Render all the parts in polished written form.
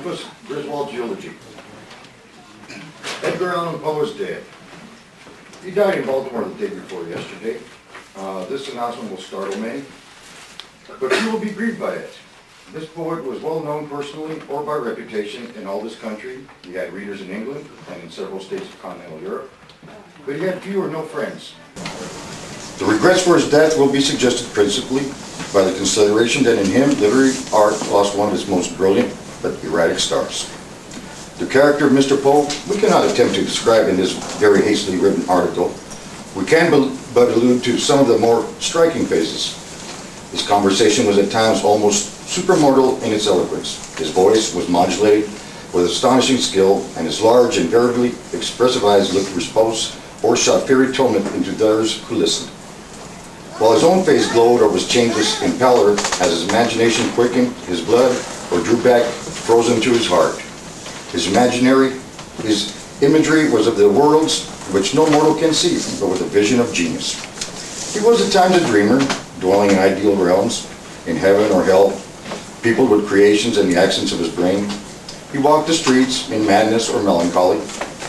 Griswold's eulogy. Edgar Allan Poe is dead. He died in Baltimore the day before yesterday. This announcement will startle many, but few will be grieved by it. This poet was well known personally or by reputation in all this country. He had readers in England and in several states of continental Europe, but he had few or no friends. The regrets for his death will be suggested principally by the consideration that in him literary art lost one of its most brilliant but erratic stars. The character of Mr. Poe we cannot attempt to describe in this very hastily written article. We can but allude to some of the more striking phases. His conversation was at times almost supermortal in its eloquence. His voice was modulated with astonishing skill, and his large and variably expressive eyes looked repose or shot fairy atonement into those who listened. While his own face glowed or was changeless in pallor, as his imagination quickened, his blood or drew back, frozen to his heart. His imagery was of the worlds which no mortal can see, but with a vision of genius. He was at times a dreamer, dwelling in ideal realms, in heaven or hell, peopled with creations and the accents of his brain. He walked the streets in madness or melancholy,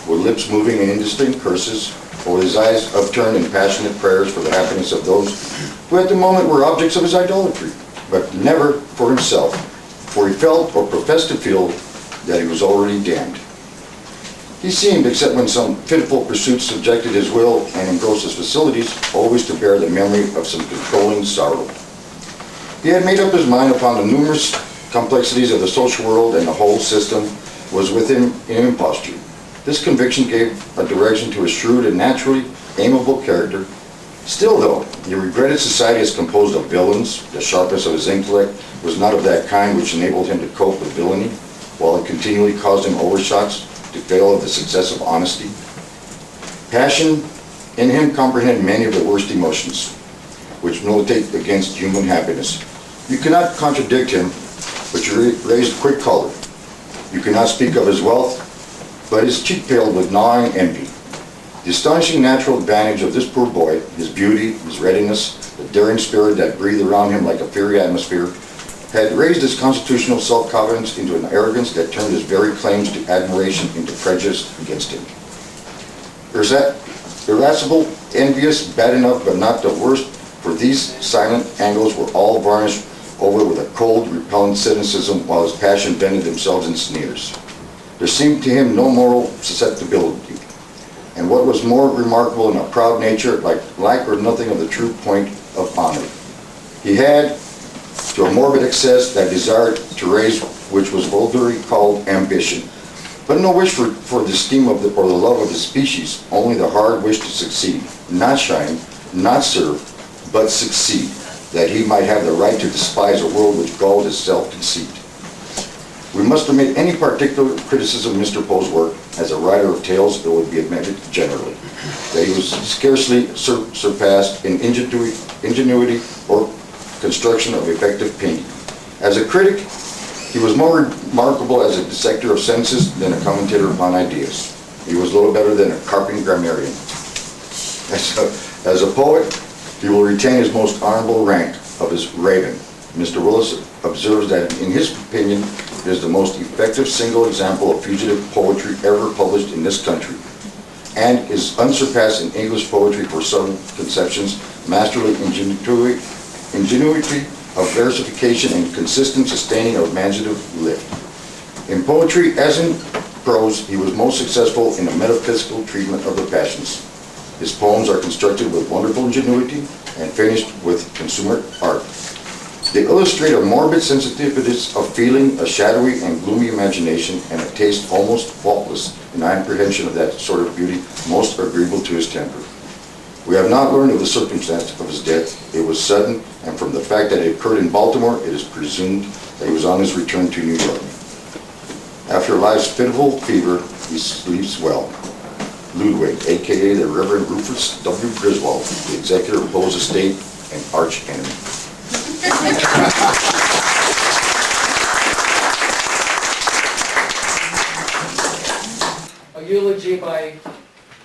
with lips moving in indistinct curses, or with his eyes upturned in passionate prayers for the happiness of those who at the moment were objects of his idolatry, but never for himself, for he felt or professed to feel that he was already damned. He seemed, except when some fitful pursuits subjected his will and engrossed his facilities, always to bear the memory of some controlling sorrow. He had made up his mind upon the numerous complexities of the social world, and the whole system was with him in imposture. This conviction gave a direction to his shrewd and naturally amiable character. Still, though, he regretted society as composed of villains. The sharpness of his intellect was not of that kind which enabled him to cope with villainy, while it continually caused him overshots to fail of the success of honesty. Passion in him comprehended many of the worst emotions, which militate against human happiness. You cannot contradict him, but you raised quick color. You cannot speak of his wealth, but his cheek paled with gnawing envy. The astonishing natural advantage of this poor boy, his beauty, his readiness, the daring spirit that breathed around him like a fiery atmosphere, had raised his constitutional self-confidence into an arrogance that turned his very claims to admiration into prejudice against him. Irascible, envious, bad enough, but not the worst, for these silent angles were all varnished over with a cold, repellent cynicism, while his passion vented themselves in sneers. There seemed to him no moral susceptibility, and what was more remarkable in a proud nature, like or nothing of the true point of honor. He had, to a morbid excess, that desire to raise which was vulgarly called ambition, but no wish for the esteem of or the love of his species, only the hard wish to succeed, not shine, not serve, but succeed, that he might have the right to despise a world which galled his self-conceit. We must omit any particular criticism of Mr. Poe's work. As a writer of tales, it would be admitted generally that he was scarcely surpassed in ingenuity or construction of effective painting. As a critic, he was more remarkable as a dissector of senses than a commentator upon ideas. He was little better than a carping grammarian. As a poet, he will retain his most honorable rank of his Raven. Mr. Willis observes that, in his opinion, it is the most effective single example of fugitive poetry ever published in this country, and is unsurpassed in English poetry for subtle conceptions, masterly ingenuity of versification, and consistent sustaining of imaginative lift. In poetry, as in prose, he was most successful in a metaphysical treatment of the passions. His poems are constructed with wonderful ingenuity and finished with consummate art. They illustrate a morbid sensitiveness of feeling, a shadowy and gloomy imagination, and a taste almost faultless in apprehension of that sort of beauty most agreeable to his temper. We have not learned of the circumstance of his death. It was sudden, and from the fact that it occurred in Baltimore, it is presumed that he was on his return to New York. After life's pitiful fever, he sleeps well. Ludwig, a.k.a. the Reverend Rufus W. Griswold, the executor of Poe's estate and arch enemy. A eulogy by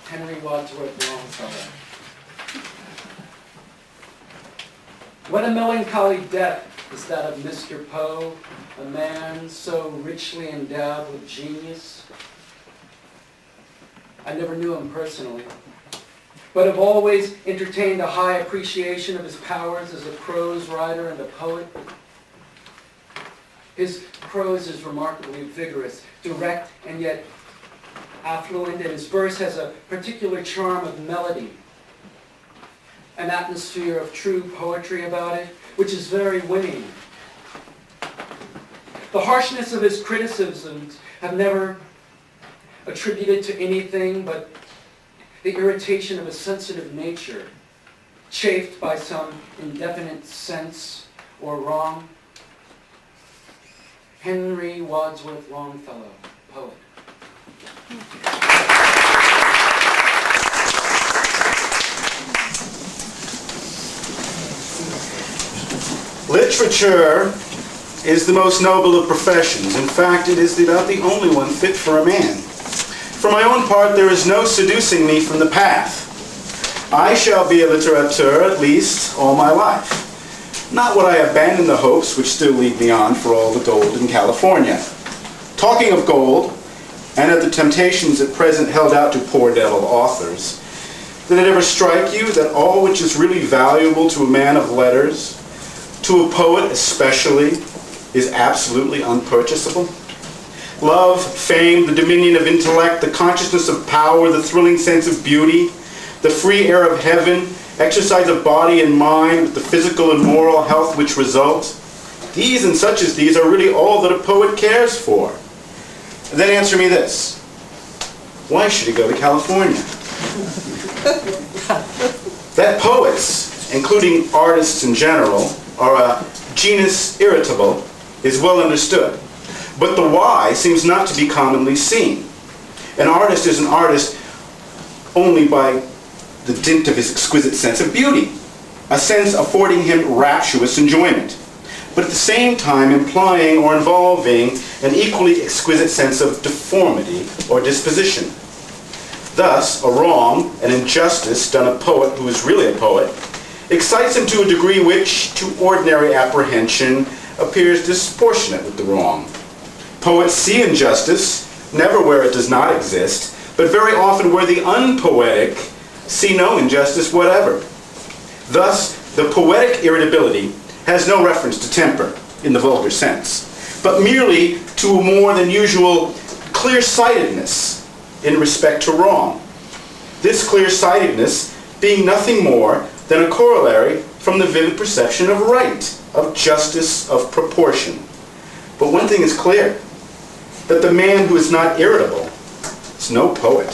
Henry Wadsworth Longfellow. What a melancholy death is that of Mr. Poe, a man so richly endowed with genius. I never knew him personally, but have always entertained a high appreciation of his powers as a prose writer and a poet. His prose is remarkably vigorous, direct, and yet affluent, and his verse has a particular charm of melody, an atmosphere of true poetry about it, which is very winning. The harshness of his criticisms have never attributed to anything but the irritation of a sensitive nature, chafed by some indefinite sense or wrong. Henry Wadsworth Longfellow, poet. Literature is the most noble of professions. In fact, it is about the only one fit for a man. For my own part, there is no seducing me from the path. I shall be a litterateur at least all my life. Not would I abandon the hopes which still lead me on for all the gold in California. Talking of gold, and of the temptations at present held out to poor devil authors, did it ever strike you that all which is really valuable to a man of letters, to a poet especially, is absolutely unpurchasable? Love, fame, the dominion of intellect, the consciousness of power, the thrilling sense of beauty, the free air of heaven, exercise of body and mind, with the physical and moral health which results, these and such as these are really all that a poet cares for. And then answer me this: why should he go to California? That poets, including artists in general, are a genus irritable is well understood. But the why seems not to be commonly seen. An artist is an artist only by the dint of his exquisite sense of beauty, a sense affording him rapturous enjoyment, but at the same time implying or involving an equally exquisite sense of deformity or disposition. Thus, a wrong, an injustice done a poet who is really a poet, excites him to a degree which, to ordinary apprehension, appears disproportionate with the wrong. Poets see injustice, never where it does not exist, but very often where the unpoetic see no injustice whatever. Thus, the poetic irritability has no reference to temper in the vulgar sense, but merely to a more than usual clear-sightedness in respect to wrong. This clear-sightedness being nothing more than a corollary from the vivid perception of right, of justice, of proportion. But one thing is clear, that the man who is not irritable is no poet.